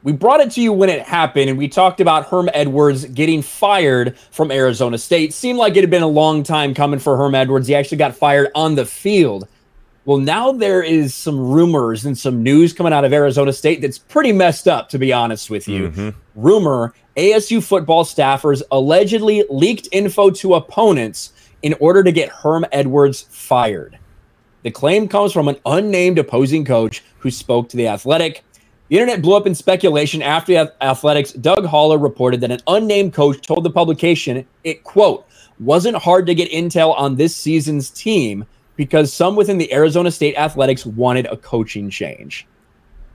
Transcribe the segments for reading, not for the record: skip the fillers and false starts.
We brought it to you when it happened, and we talked about Herm Edwards getting fired from Arizona State. Seemed like it had been a long time coming for Herm Edwards. He actually got fired on the field. Well, now there is some rumors and some news coming out of Arizona State that's pretty messed up, to be honest with you. Rumor, ASU football staffers allegedly leaked info to opponents in order to get Herm Edwards fired. The claim comes from an unnamed opposing coach who spoke to The Athletic. The internet blew up in speculation after the Athletic's Doug Haller reported that an unnamed coach told the publication it, quote, wasn't hard to get intel on this season's team because some within the Arizona State Athletics wanted a coaching change.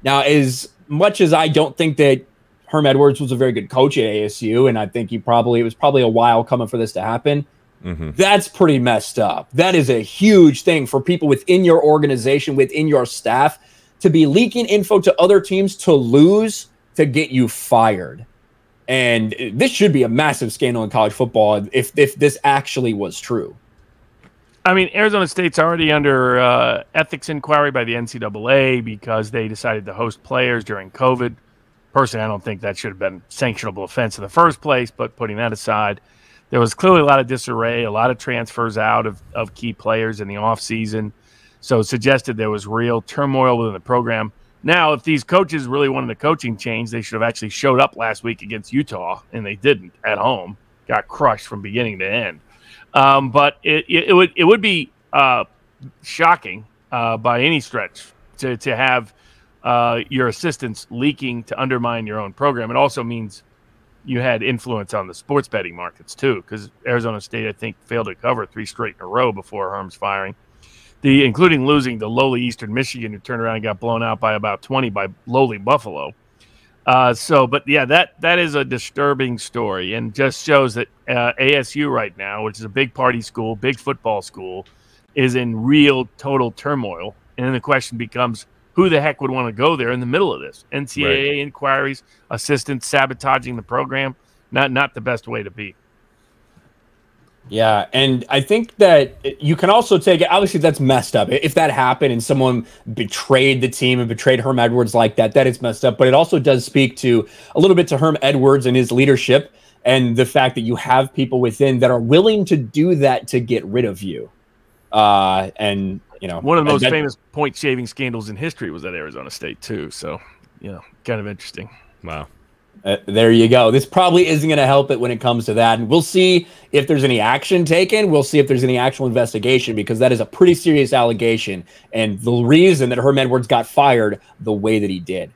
Now, as much as I don't think that Herm Edwards was a very good coach at ASU, and I think it was probably a while coming for this to happen, that's pretty messed up. That is a huge thing for people within your organization, within your staff, to be leaking info to other teams to lose to get you fired. And this should be a massive scandal in college football if this actually was true. I mean, Arizona State's already under ethics inquiry by the NCAA because they decided to host players during COVID. Personally, I don't think that should have been sanctionable offense in the first place, but putting that aside, there was clearly a lot of disarray, a lot of transfers out of key players in the offseason. So it suggested there was real turmoil within the program. Now, if these coaches really wanted a coaching change, they should have actually showed up last week against Utah, and they didn't at home. Got crushed from beginning to end. But it would be shocking by any stretch to have your assistants leaking to undermine your own program. It also means you had influence on the sports betting markets too, because Arizona State, I think, failed to cover 3 straight in a row before Herm's firing. Including losing to lowly Eastern Michigan, who turned around and got blown out by about 20 by lowly Buffalo. But yeah, that is a disturbing story and just shows that ASU right now, which is a big party school, big football school, is in real total turmoil. And then the question becomes, who the heck would want to go there in the middle of this? NCAA inquiries, assistants sabotaging the program, not the best way to be. Yeah, and I think that you can also take it. Obviously, that's messed up. If that happened and someone betrayed the team and betrayed Herm Edwards like that, that is messed up. But it also does speak to a little bit to Herm Edwards and his leadership and the fact that you have people within that are willing to do that to get rid of you. And, you know, one of the most famous point shaving scandals in history was at Arizona State, too. So, you know, kind of interesting. Wow. There you go. This probably isn't going to help it when it comes to that. And we'll see if there's any action taken. We'll see if there's any actual investigation, because that is a pretty serious allegation. And the reason that Herm Edwards got fired the way that he did.